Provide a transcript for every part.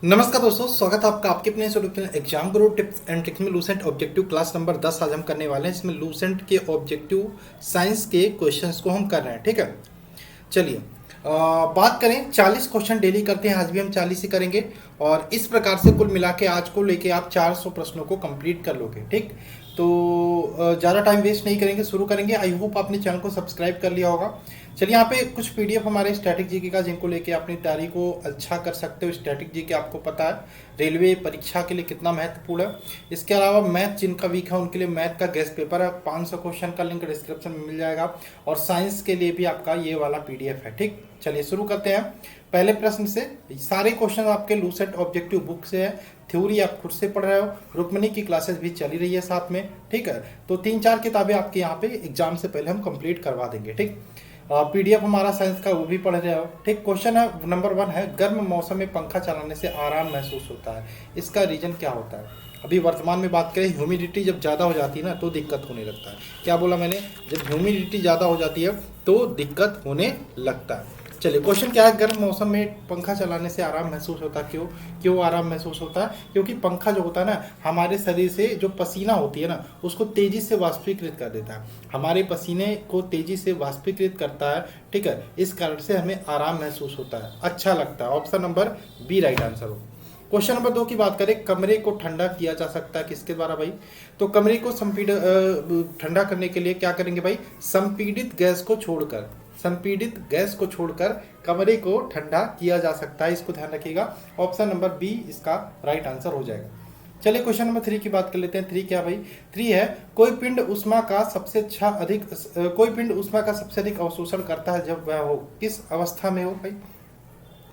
नमस्कार दोस्तों, स्वागत है आपका आपके अपने exam Guru tips and tricks में लूसेंट ऑब्जेक्टिव क्लास नंबर 10 आज हम करने वाले हैं। इसमें लूसेंट के ऑब्जेक्टिव साइंस के क्वेश्चंस को हम कर रहे हैं। ठीक है, चलिए बात करें। 40 क्वेश्चन डेली करते हैं, आज भी हम 40 ही करेंगे और इस प्रकार से कुल मिला के आज को लेके आप 400 प्रश्नों को कंप्लीट कर लोगे। ठीक, तो ज़्यादा टाइम वेस्ट नहीं करेंगे, शुरू करेंगे। आई होप आपने चैनल को सब्सक्राइब कर लिया होगा। चलिए, यहाँ पे कुछ पीडीएफ हमारे स्टैटिक जीके का जिनको लेके अपनी तैयारी को अच्छा कर सकते हो। स्टैटिक जीके आपको पता है रेलवे परीक्षा के लिए कितना महत्वपूर्ण है। इसके अलावा मैथ जिनका वीक है उनके लिए मैथ का गेस्ट पेपर है, 500 क्वेश्चन का लिंक डिस्क्रिप्शन में मिल जाएगा। और साइंस के लिए भी आपका ये वाला पीडीएफ है। ठीक, चलिए शुरू करते हैं पहले प्रश्न से। सारे क्वेश्चन आपके लूसेंट ऑब्जेक्टिव बुक से है, थ्योरी आप खुद से पढ़ रहे हो, रुक्मणी की क्लासेस भी चली रही है साथ में। ठीक है, तो 3-4 किताबें आपके यहाँ पे एग्जाम से पहले हम कंप्लीट करवा देंगे। ठीक, पीडीएफ हमारा साइंस का वो भी पढ़ रहे हो। ठीक, क्वेश्चन है नंबर 1 है, गर्म मौसम में पंखा चलाने से आराम महसूस होता है, इसका रीजन क्या होता है। अभी वर्तमान में बात करें, ह्यूमिडिटी जब ज़्यादा हो जाती है ना तो दिक्कत होने लगता है। क्या बोला मैंने? जब ह्यूमिडिटी ज़्यादा हो जाती है तो दिक्कत होने लगता है। चलिए, क्वेश्चन क्या है, गर्म मौसम में पंखा चलाने से आराम महसूस होता है। क्यों आराम महसूस होता है? क्योंकि पंखा जो होता है ना, हमारे शरीर से जो पसीना होती है ना उसको तेजी से वाष्पीकृत कर देता है, हमारे पसीने को तेजी से वाष्पीकृत करता है। ठीक है, इस कारण से हमें आराम महसूस होता है, अच्छा लगता है। Option number B right answer हो। क्वेश्चन नंबर 2 की बात करें, कमरे को ठंडा किया जा सकता है किसके द्वारा भाई? तो कमरे को ठंडा करने के लिए क्या करेंगे भाई? संपीड़ित गैस को छोड़कर कमरे को ठंडा किया जा सकता है, इसको ध्यान रखिएगा। ऑप्शन नंबर बी इसका राइट आंसर हो जाएगा। चलिए क्वेश्चन नंबर 3 की बात कर लेते हैं। 3 क्या भाई? 3 है, कोई पिंड उष्मा का सबसे अधिक अवशोषण करता है जब वह हो किस अवस्था में हो भाई?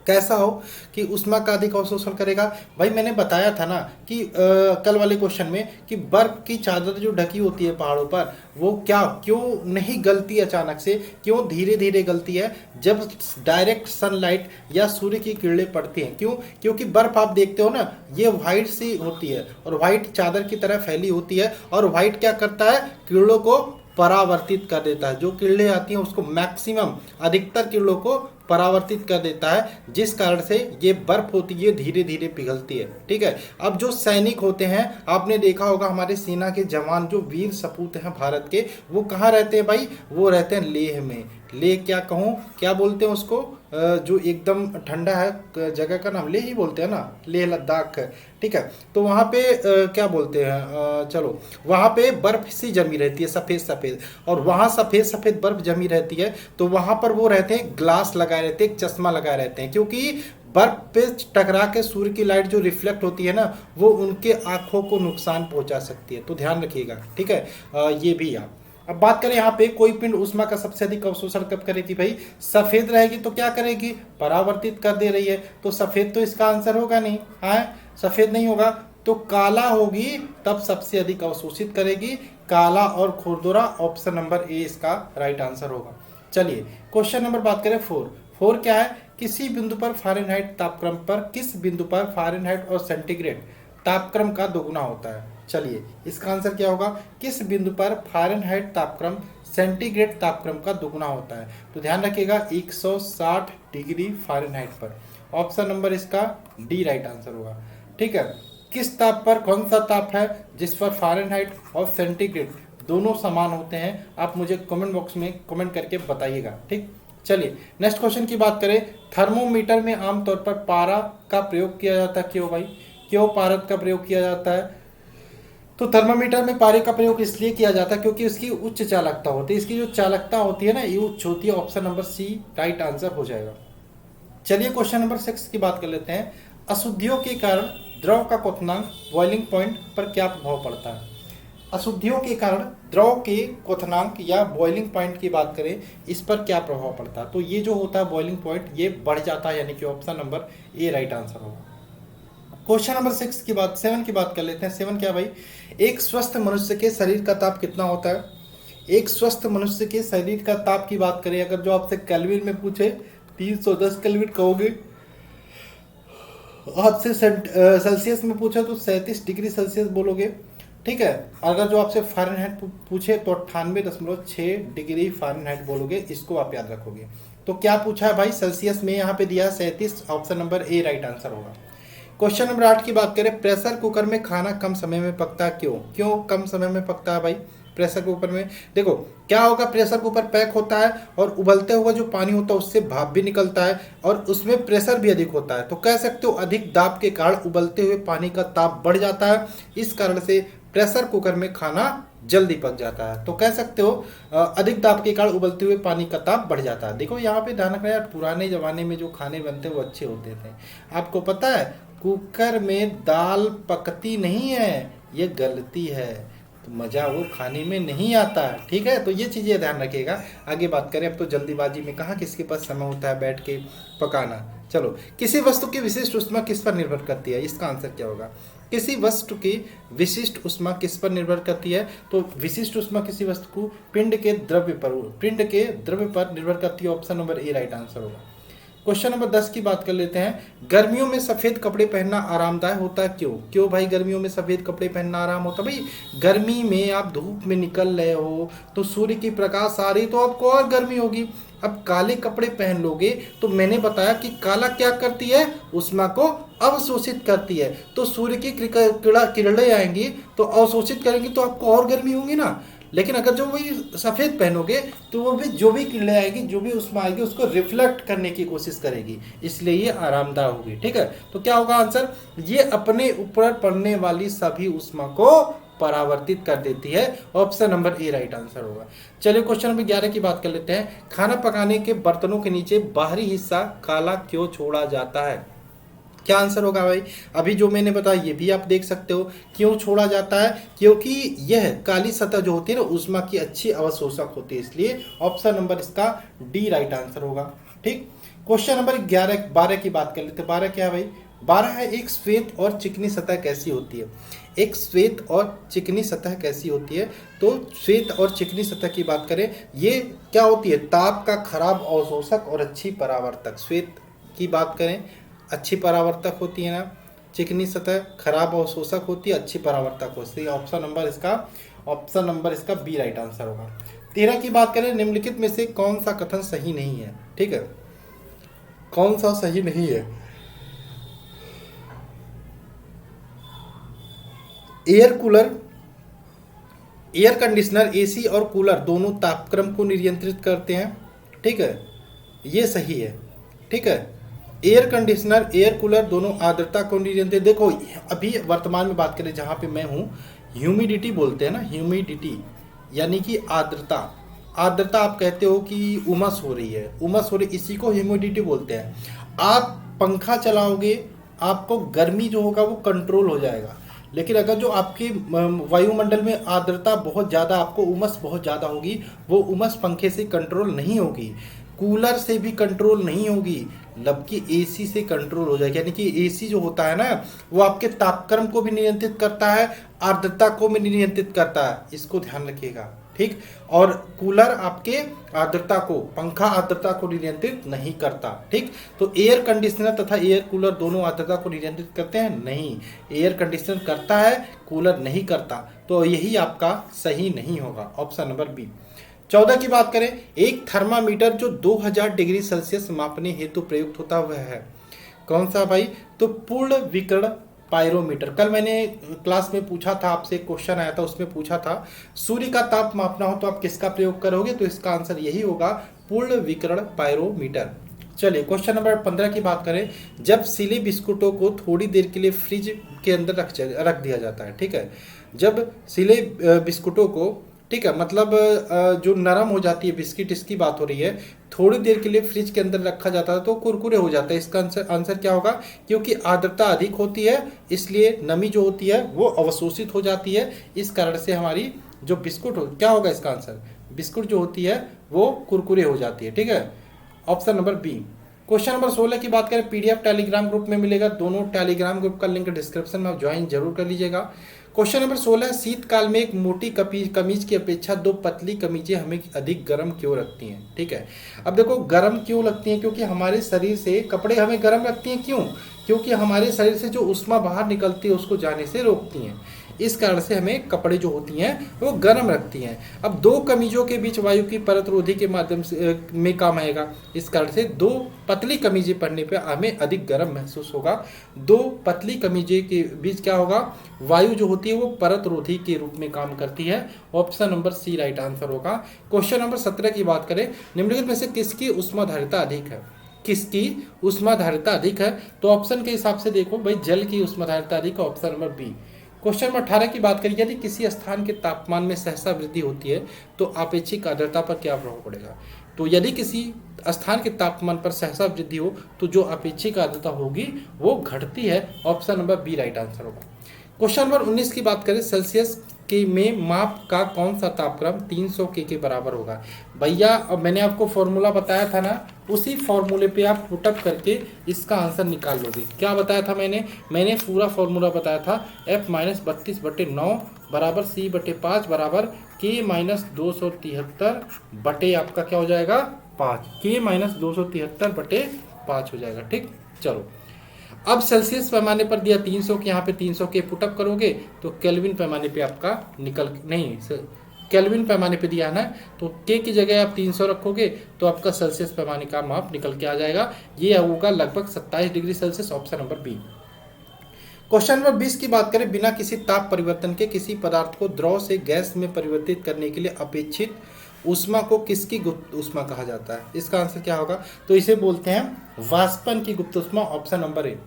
कैसा हो कि उष्मा का अधिक अवशोषण करेगा? भाई मैंने बताया था ना कि कल वाले क्वेश्चन में कि बर्फ की चादर जो ढकी होती है पहाड़ों पर, वो क्यों नहीं गलती अचानक से, क्यों धीरे धीरे गलती है जब डायरेक्ट सनलाइट या सूर्य की किरणें पड़ती हैं। क्योंकि बर्फ आप देखते हो ना, ये व्हाइट सी होती है और व्हाइट चादर की तरह फैली होती है, और व्हाइट क्या करता है? किरणों को परावर्तित कर देता है। जो किरणें आती हैं उसको मैक्सिमम अधिकतर किरणों को परावर्तित कर देता है, जिस कारण से ये बर्फ होती है धीरे धीरे पिघलती है। ठीक है, अब जो सैनिक होते हैं, आपने देखा होगा हमारे सेना के जवान जो वीर सपूत हैं भारत के, वो कहाँ रहते हैं भाई? वो रहते हैं लेह में। लेह क्या कहूँ, क्या बोलते हैं उसको, जो एकदम ठंडा है जगह का नाम लेह ही बोलते हैं ना, लेह लद्दाख है। ठीक है, तो वहाँ पे क्या बोलते हैं, चलो वहाँ पे बर्फ सी जमी रहती है, सफ़ेद सफ़ेद, और वहाँ सफ़ेद सफ़ेद बर्फ जमी रहती है। तो वहाँ पर वो रहते हैं, ग्लास लगाए रहते हैं, एक चश्मा लगाए रहते हैं, क्योंकि बर्फ पे टकरा के सूर्य की लाइट जो रिफ्लेक्ट होती है ना, वो उनके आँखों को नुकसान पहुँचा सकती है। तो ध्यान रखिएगा। ठीक है, ये भी आप अब बात करें यहाँ पे, कोई पिंड उष्मा का सबसे अधिक अवशोषण कब करेगी भाई? सफेद रहेगी तो क्या करेगी? परावर्तित कर दे रही है, तो सफेद तो इसका आंसर होगा नहीं। हाँ, सफेद नहीं होगा तो काला होगी, तब सबसे अधिक अवशोषित करेगी। काला और खुरदुरा, ऑप्शन नंबर ए इसका राइट आंसर होगा। चलिए क्वेश्चन नंबर बात करें 4 क्या है, किसी बिंदु पर फ़ारेनहाइट तापक्रम पर, किस बिंदु पर फ़ारेनहाइट और सेंटीग्रेड तापक्रम का दोगुना होता है? चलिए इसका आंसर क्या होगा? किस बिंदु पर फ़ारेनहाइट तापक्रम सेंटीग्रेड तापक्रम का दोगुना होता है? तो ध्यान रखिएगा 160 डिग्री फ़ारेनहाइट पर। ऑप्शन नंबर इसका डी राइट आंसर होगा। ठीक है, किस ताप पर, कौन सा ताप है जिस पर फ़ारेनहाइट और सेंटीग्रेड दोनों समान होते हैं? आप मुझे कमेंट बॉक्स में कमेंट करके बताइएगा। ठीक, चलिए नेक्स्ट क्वेश्चन की बात करें। थर्मोमीटर में आमतौर पर पारा का प्रयोग किया जाता है, क्यों भाई? क्यों पारद का प्रयोग किया जाता है? तो थर्मामीटर में पारे का प्रयोग इसलिए किया जाता है क्योंकि इसकी उच्च चालकता होती है। इसकी जो चालकता होती है ना, ये उच्च होती है। Option number C right answer हो जाएगा। चलिए क्वेश्चन नंबर 6 की बात कर लेते हैं। अशुद्धियों के कारण द्रव का क्वथनांक बॉइलिंग पॉइंट पर क्या प्रभाव पड़ता है? अशुद्धियों के कारण द्रव के क्वथनांक या बॉइलिंग पॉइंट की बात करें, इस पर क्या प्रभाव पड़ता है? तो ये जो होता है बॉइलिंग पॉइंट, ये बढ़ जाता है, यानी कि option number A right answer होगा। क्वेश्चन नंबर 7 की बात कर लेते हैं। 7 क्या भाई? एक स्वस्थ मनुष्य के शरीर का ताप कितना होता है? एक स्वस्थ मनुष्य के शरीर का ताप की बात करें, अगर जो आपसे केल्विन में पूछे, 310 केल्विन कहोगे। आपसे सेल्सियस में पूछा तो 37 डिग्री सेल्सियस बोलोगे। ठीक है, अगर जो आपसे फ़ारेनहाइट पूछे तो 98.6 डिग्री फ़ारेनहाइट बोलोगे। इसको आप याद रखोगे। तो क्या पूछा है भाई? सेल्सियस में यहाँ पे दिया 37, option number A right answer होगा। क्वेश्चन नंबर 8 की बात करें, प्रेशर कुकर में खाना कम समय में पकता है, क्यों? क्यों कम समय में पकता है भाई प्रेशर कुकर में? देखो क्या होगा, प्रेशर कुकर पैक होता है और उबलते हुए जो पानी होता है उससे भाप भी निकलता है और उसमें प्रेशर भी अधिक होता है, तो कह सकते हो अधिक दाब के कारण उबलते हुए पानी का ताप बढ़ जाता है, इस कारण से प्रेशर कुकर में खाना जल्दी पक जाता है। तो कह सकते हो अधिक दाब के कारण उबलते हुए पानी का ताप बढ़ जाता है। देखो यहाँ पे ध्यान रखना यार, पुराने ज़माने में जो खाने बनते वो अच्छे होते थे। आपको पता है कुकर में दाल पकती नहीं है, ये गलती है, तो मज़ा वो खाने में नहीं आता। ठीक है, तो ये चीज़ें ध्यान रखिएगा। आगे बात करें, अब तो जल्दीबाजी में कहाँ किसके पास समय होता है बैठ के पकाना। चलो, किसी वस्तु की विशिष्ट ऊष्मा किस पर निर्भर करती है, इसका आंसर क्या होगा? किसी वस्तु की विशिष्ट ऊष्मा किस पर निर्भर करती है? तो विशिष्ट ऊष्मा किसी वस्तु को पिंड के द्रव्य पर निर्भर करती है। Option number A right answer होगा। क्वेश्चन नंबर 10 की बात कर लेते हैं, गर्मियों में सफेद कपड़े पहनना आरामदायक होता है, क्यों? क्यों भाई गर्मियों में सफेद कपड़े पहनना आराम होता है? भाई गर्मी में आप धूप में निकल रहे हो तो सूर्य की प्रकाश आ रही तो आपको और गर्मी होगी। अब काले कपड़े पहन लोगे तो मैंने बताया कि काला क्या करती है, ऊष्मा को अवशोषित करती है, तो सूर्य की किरणें आएंगी तो अवशोषित करेंगी तो आपको और गर्मी होगी ना। लेकिन अगर जो वही सफ़ेद पहनोगे तो वो भी जो भी किरणें आएगी, जो भी ऊष्मा आएगी उसको रिफ्लेक्ट करने की कोशिश करेगी, इसलिए ये आरामदायक होगी। ठीक है, तो क्या होगा आंसर? ये अपने ऊपर पड़ने वाली सभी ऊष्मा को परावर्तित कर देती है। Option number A right answer होगा। चलिए क्वेश्चन नंबर 11 की बात कर लेते हैं, खाना पकाने के बर्तनों के नीचे बाहरी हिस्सा काला क्यों छोड़ा जाता है? क्या आंसर होगा भाई? अभी जो मैंने बताया ये भी आप देख सकते हो, क्यों छोड़ा जाता है? क्योंकि यह काली सतह जो होती है ना ऊष्मा की अच्छी अवशोषक होती है, इसलिए ऑप्शन नंबर इसका डी राइट आंसर होगा। ठीक, क्वेश्चन नंबर 12 की बात कर लेते हैं। 12 क्या है भाई? 12 है, एक श्वेत और चिकनी सतह कैसी होती है? एक श्वेत और चिकनी सतह कैसी होती है? तो श्वेत और चिकनी सतह की बात करें, ये क्या होती है? ताप का खराब अवशोषक और अच्छी परावर्तक। श्वेत की बात करें अच्छी परावर्तक होती है ना, चिकनी सतह खराब अवशोषक होती है, अच्छी परावर्तक होती है। ऑप्शन नंबर इसका बी राइट आंसर होगा। 13 की बात करें, निम्नलिखित में से कौन सा कथन सही नहीं है? ठीक है, कौन सा सही नहीं है? एयर कंडीशनर, एसी और कूलर दोनों तापक्रम को नियंत्रित करते हैं। ठीक है, ये सही है। ठीक है, एयर कंडीशनर एयर कूलर दोनों आर्द्रता को नियंत्रित। देखो अभी वर्तमान में बात करें जहाँ पे मैं हूँ, ह्यूमिडिटी बोलते हैं ना, ह्यूमिडिटी यानी कि आर्द्रता। आर्द्रता आप कहते हो कि उमस हो रही है, इसी को ह्यूमिडिटी बोलते हैं। आप पंखा चलाओगे आपको गर्मी जो होगा वो कंट्रोल हो जाएगा, लेकिन अगर जो आपके वायुमंडल में आर्द्रता बहुत ज़्यादा, आपको उमस बहुत ज़्यादा होगी, वो उमस पंखे से कंट्रोल नहीं होगी, कूलर से भी कंट्रोल नहीं होगी, जबकि एसी से कंट्रोल हो जाएगी। यानी कि एसी जो होता है ना वो आपके तापक्रम को भी नियंत्रित करता है, आर्द्रता को भी नियंत्रित करता है, इसको ध्यान रखिएगा। ठीक, और कूलर आपके आर्द्रता को, पंखा आर्द्रता को नियंत्रित नहीं करता। ठीक, तो एयर कंडीशनर तथा एयर कूलर दोनों आर्द्रता को नियंत्रित करते हैं? नहीं, एयर कंडीशनर करता है, कूलर नहीं करता, तो यही आपका सही नहीं होगा, ऑप्शन नंबर बी। 14 की बात करें, एक थर्मामीटर जो 2000 डिग्री सेल्सियस मापने हेतु प्रयुक्त होता वह है कौन सा भाई? तो पूर्ण विकिरण पायरोमीटर। कल मैंने क्लास में पूछा था आपसे, क्वेश्चन आया था, उसमें पूछा था सूर्य का ताप मापना हो तो आप किसका प्रयोग करोगे? तो इसका आंसर यही होगा, पूर्ण विकिरण पायरोमीटर। चलिए क्वेश्चन नंबर 15 की बात करें, जब सिले बिस्कुटों को थोड़ी देर के लिए फ्रिज के अंदर रख दिया जाता है। ठीक है, जब सिले बिस्कुटों को, ठीक है, मतलब जो नरम हो जाती है बिस्किट, इसकी बात हो रही है, थोड़ी देर के लिए फ्रिज के अंदर रखा जाता है तो कुरकुरे हो जाता है। इसका आंसर क्या होगा? क्योंकि आर्द्रता अधिक होती है इसलिए नमी जो होती है वो अवशोषित हो जाती है, इस कारण से हमारी जो बिस्कुट हो, क्या होगा इसका आंसर? बिस्कुट जो होती है वो कुरकुरे हो जाती है। ठीक है, option number B. Question number 16 की बात करें, पीडीएफ टेलीग्राम ग्रुप में मिलेगा, दोनों टेलीग्राम ग्रुप का लिंक डिस्क्रिप्शन में आप ज्वाइन जरूर कर लीजिएगा। क्वेश्चन नंबर 16, शीतकाल में एक मोटी कमीज की अपेक्षा 2 पतली कमीजें हमें अधिक गर्म क्यों रखती हैं? ठीक है, अब देखो गर्म क्यों लगती हैं? क्योंकि हमारे शरीर से कपड़े हमें गर्म रखती हैं। क्यों? क्योंकि हमारे शरीर से जो ऊष्मा बाहर निकलती है उसको जाने से रोकती हैं। इस कारण से हमें कपड़े जो होती हैं वो गर्म रखती हैं। अब दो कमीजों के बीच वायु की परत रोधी के माध्यम से में काम आएगा, इस कारण से दो पतली कमीजें पहनने पर हमें अधिक गर्म महसूस होगा। दो पतली कमीजें के बीच क्या होगा, वायु जो होती है वो परत रोधी के रूप में काम करती है। Option number C right answer होगा। क्वेश्चन नंबर 17 की बात करें, निम्नलिखित में से किसकी ऊष्माधारिता अधिक है? किसकी ऊष्माधारिता अधिक है? तो ऑप्शन के हिसाब से देखो भाई, जल की ऊष्माधारिता अधिक है, option number B. Question number 18 की बात करें, यदि किसी स्थान के तापमान में सहसा वृद्धि होती है तो आपेक्षिक आर्द्रता पर क्या प्रभाव पड़ेगा? तो यदि किसी स्थान के तापमान पर सहसा वृद्धि हो तो जो अपेक्षिक आर्द्रता होगी वो घटती है, option number B right answer होगा। क्वेश्चन नंबर 19 की बात करें, सेल्सियस के में माप का कौन सा तापक्रम 300 के बराबर होगा? भैया अब मैंने आपको फॉर्मूला बताया था ना, उसी फॉर्मूले पे आप पुटअप करके इसका आंसर निकाल लोगे। क्या बताया था मैंने पूरा फॉर्मूला बताया था, F-32/9 बराबर C/5 बराबर K-273 बटे आपका क्या हो जाएगा 5, K-273/5 हो जाएगा। ठीक, चलो अब सेल्सियस पैमाने पर दिया 300 के, यहाँ पे 300 के पुटअप करोगे तो केल्विन पैमाने पे आपका केल्विन पैमाने पे दिया है ना, तो के की जगह आप 300 रखोगे तो आपका सेल्सियस पैमाने का माप निकल के आ जाएगा। ये होगा लगभग 27 degree Celsius, option number B. Question number 20 की बात करें, बिना किसी ताप परिवर्तन के किसी पदार्थ को द्रव से गैस में परिवर्तित करने के लिए अपेक्षित ऊष्मा को किसकी गुप्त ऊष्मा कहा जाता है? इसका आंसर क्या होगा? तो इसे बोलते हैं वाष्पन की गुप्त ऊष्मा, option number A.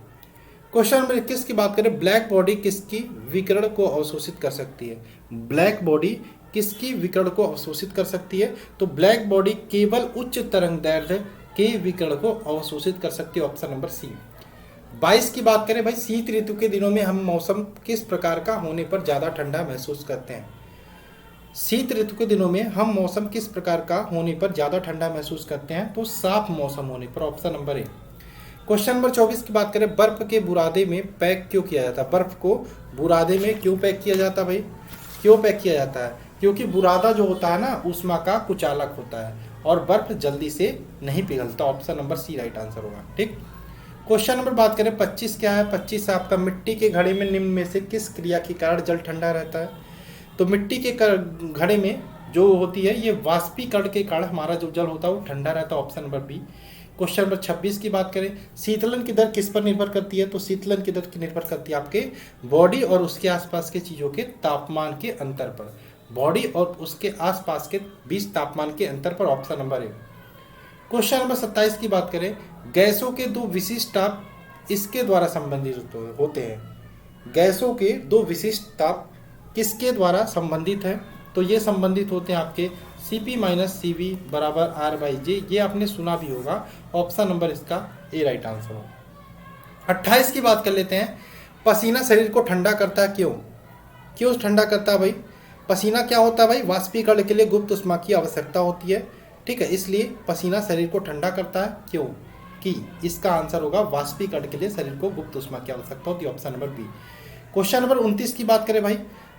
Question number 21 की बात करें, ब्लैक बॉडी किसकी विकिरण को अवशोषित कर सकती है? ब्लैक बॉडी किसकी विकिरण को अवशोषित कर सकती है? तो ब्लैक बॉडी केवल उच्च तरंग दैर्ध्य के विकिरण को अवशोषित कर सकती है, ऑप्शन नंबर सी। 22 की बात करें भाई, शीत ऋतु के दिनों में हम मौसम किस प्रकार का होने पर ज्यादा ठंडा महसूस करते हैं? शीत ऋतु के दिनों में हम मौसम किस प्रकार का होने पर ज्यादा ठंडा महसूस करते हैं? तो साफ मौसम होने पर, option number A. Question number 24 की बात करें, बर्फ के बुरादे में पैक क्यों किया जाता है? बर्फ को बुरादे में क्यों पैक किया जाता है भाई? क्यों पैक किया जाता है? क्योंकि बुरादा जो होता है ना, ऊष्मा का कुचालक होता है और बर्फ जल्दी से नहीं पिघलता, option number C right answer होगा। ठीक, क्वेश्चन नंबर बात करें 25 क्या है? 25 आपका, मिट्टी के घड़े में निम्न में से किस क्रिया के कारण जल ठंडा रहता है? तो मिट्टी के घड़े में जो होती है ये वाष्पीकरण के कारण हमारा जो जल होता है वो ठंडा रहता है, option number B. Question number 26 की बात करें, शीतलन की दर किस पर निर्भर करती है? तो शीतलन की दर की निर्भर करती है आपके बॉडी और उसके आसपास के चीजों के तापमान के अंतर पर, बॉडी और उसके आसपास के बीच तापमान के अंतर पर, option number A. Question number 27 की बात करें, गैसों के दो विशिष्ट ताप इसके द्वारा संबंधित होते हैं? गैसों के दो विशिष्ट ताप किसके द्वारा संबंधित है? तो ये संबंधित होते हैं आपके Cp-Cv बराबर R/J, ये आपने सुना भी होगा, ऑप्शन नंबर इसका ए राइट आंसर हो। 28 की बात कर लेते हैं, पसीना शरीर को ठंडा करता है, क्यों ठंडा करता है भाई? पसीना क्या होता है भाई? वाष्पीकरण के लिए गुप्त ऊष्मा की आवश्यकता होती है। ठीक है, इसलिए पसीना शरीर को ठंडा करता है, क्यों? कि इसका आंसर होगा वाष्पीकरण के लिए शरीर को गुप्त ऊष्मा की आवश्यकता होती है, option number B. Question number 29 की बात करें भाई,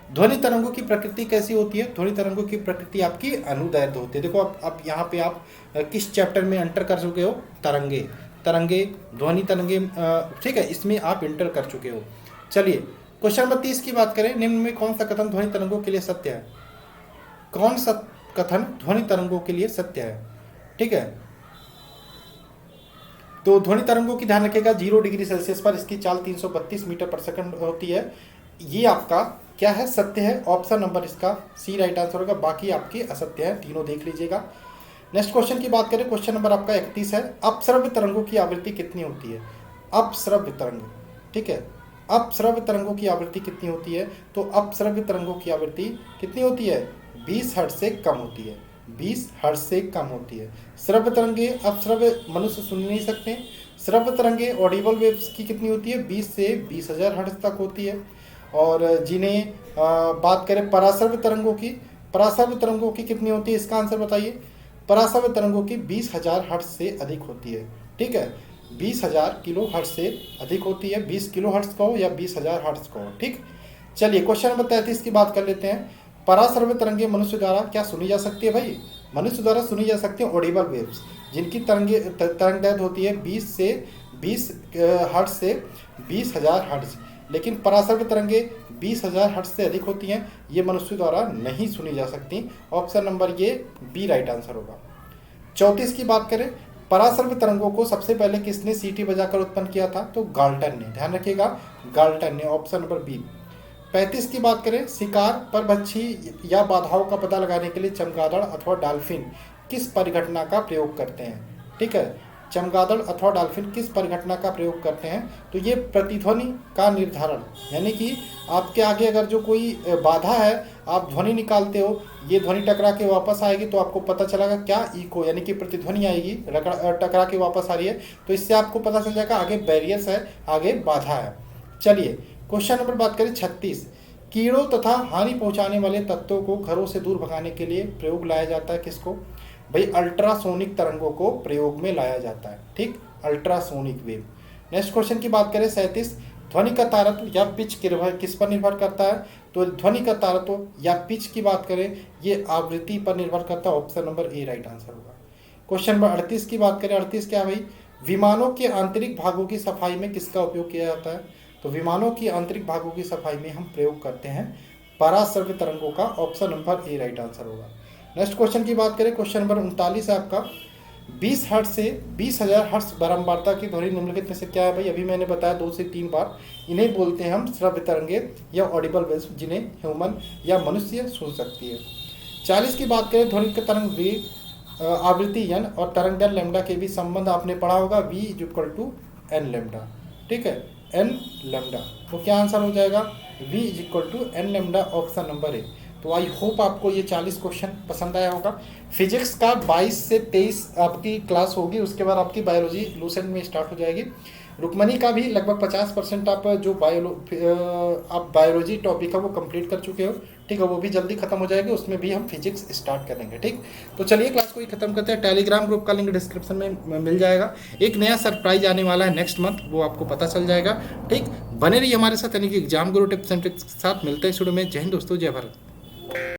ध्वनि तरंगों की प्रकृति कैसी होती है? ध्वनि तरंगों की प्रकृति आपकी अनुदैर्ध्य होती है। देखो अब यहाँ पे आप किस चैप्टर में एंटर कर चुके हो? तरंगे ध्वनि तरंगे, ठीक है, इसमें आप एंटर कर चुके हो। चलिए क्वेश्चन नंबर 30 की बात करें, निम्न में कौन सा कथन ध्वनि तरंगों के लिए सत्य है? कौन सा कथन ध्वनि तरंगों के लिए सत्य है? ठीक है, तो ध्वनि तरंगों की ध्यान रखेगा 0 डिग्री सेल्सियस पर इसकी चाल 332 मीटर पर सेकंड होती है। ये आपका क्या है? सत्य है, ऑप्शन नंबर इसका सी राइट आंसर होगा, बाकी आपके असत्य है, तीनों देख लीजिएगा। नेक्स्ट क्वेश्चन की बात करें, क्वेश्चन नंबर आपका 31 है, अपश्रव्य तरंगों की आवृत्ति कितनी होती है? अपश्रव्य तरंग, ठीक है, अपश्रव्य तरंगों की आवृत्ति कितनी होती है? तो अपश्रव्य तरंगों की आवृत्ति कितनी होती है? 20 हर्ट्ज से कम होती है, 20 हर्ट्ज से कम होती है। श्रव्य तरंगे अपश्रव्य मनुष्य सुन नहीं सकते। श्रव्य तरंगे ऑडिबल वेव्स की कितनी होती है? 20 से 20,000 हर्ट्ज तक होती है। और जिन्हें बात करें पराश्रव्य तरंगों की, पराश्रव्य तरंगों की कितनी होती है? इसका आंसर बताइए। पराश्रव्य तरंगों की 20,000 हर्ट्ज से अधिक होती है। ठीक है, 20,000 किलो हर्ट्ज से अधिक होती है, 20 किलो हर्ट्ज का हो या 20,000 हर्ट्ज का हो। ठीक, चलिए क्वेश्चन नंबर 33 की बात कर लेते हैं। पराश्रव्य तरंगे मनुष्य द्वारा क्या सुनी जा सकती है भाई? मनुष्य द्वारा सुनी जा सकती है ऑडिबल वेव्स, जिनकी तरंग दैर्ध्य होती है 20 हर्ट्ज से 20,000 हर्ट्ज। लेकिन परासर्ग तरंगे 20,000 हर्ट्ज से अधिक होती हैं, ये मनुष्य द्वारा नहीं सुनी जा सकती। ऑप्शन नंबर ये बी राइट आंसर होगा। 34 की बात करें, परासर्ग तरंगों को सबसे पहले किसने सीटी बजाकर उत्पन्न किया था? तो गाल्टन ने, ध्यान रखिएगा गाल्टन ने, ऑप्शन नंबर बी। 35 की बात करें, शिकार, परभक्षी या बाधाओं का पता लगाने के लिए चमगादड़ अथवा डॉल्फिन किस परिघटना का प्रयोग करते हैं? ठीक है, चमगादड़ अथवा डॉल्फिन किस परिघटना का प्रयोग करते हैं? तो ये प्रतिध्वनि का निर्धारण, यानी कि आपके आगे अगर जो कोई बाधा है, आप ध्वनि निकालते हो, ये ध्वनि टकरा के वापस आएगी तो आपको पता चलेगा क्या, इको, यानी कि प्रतिध्वनि आएगी, टकरा के वापस आ रही है, तो इससे आपको पता चल जाएगा आगे बैरियर्स है, आगे बाधा है। चलिए क्वेश्चन नंबर बात करें 36, कीड़ों तथा हानि पहुंचाने वाले तत्वों को घरों से दूर भगाने के लिए प्रयोग लाया जाता है किसको? भाई अल्ट्रासोनिक तरंगों को प्रयोग में लाया जाता है, ठीक, अल्ट्रासोनिक वेव। नेक्स्ट क्वेश्चन की बात करें 37, ध्वनि का तारत्व या पिच किस पर निर्भर करता है? तो ध्वनि का तारत्व या पिच की बात करें, ये आवृत्ति पर निर्भर करता है। Option number A right answer होगा। क्वेश्चन नंबर 38 की बात करें, 38 क्या भाई, विमानों के आंतरिक भागों की सफाई में किसका उपयोग किया जाता है? तो विमानों की आंतरिक भागों की सफाई में हम प्रयोग करते हैं परासर्ग तरंगों का। Option number A right answer होगा। नेक्स्ट क्वेश्चन की बात करें, क्वेश्चन नंबर 39 है आपका, 20 हर्ट्ज से 20,000 हर्ट्ज बारंबारता की ध्वनि निम्नलिखित में से क्या है? भाई अभी मैंने बताया 2 से 3 बार, इन्हें बोलते हैं हम श्रव्य तरंगे या ऑडिबल वेव्स, जिन्हें ह्यूमन या मनुष्य सुन सकती है। 40 की बात करें, ध्वनि के तरंग वेग आवृत्ति n और तरंग दैर्घ्य लैम्डा के बीच संबंध आपने पढ़ा होगा, v = n लैम्डा, ठीक है, n लैम्डा। तो क्या आंसर हो जाएगा? v = n lambda, option number A. तो आई होप आपको ये 40 क्वेश्चन पसंद आया होगा। फिजिक्स का 22 से 23 आपकी क्लास होगी, उसके बाद आपकी बायोलॉजी लूसेंट में स्टार्ट हो जाएगी। रुक्मणी का भी लगभग 50% आप जो बायोलॉजी टॉपिक है वो कंप्लीट कर चुके हो, ठीक है, वो भी जल्दी खत्म हो जाएगी, उसमें भी हम फिजिक्स स्टार्ट करेंगे, ठीक। तो चलिए क्लास को ही खत्म करते हैं। टेलीग्राम ग्रुप का लिंक डिस्क्रिप्शन में मिल जाएगा। एक नया सरप्राइज आने वाला है नेक्स्ट मंथ, वो आपको पता चल जाएगा, ठीक। बने रहिए हमारे साथ, यानी कि exam Guru tips and tricks के साथ। मिलते हैं शुरू में। जय हिंद दोस्तों, जय भारत।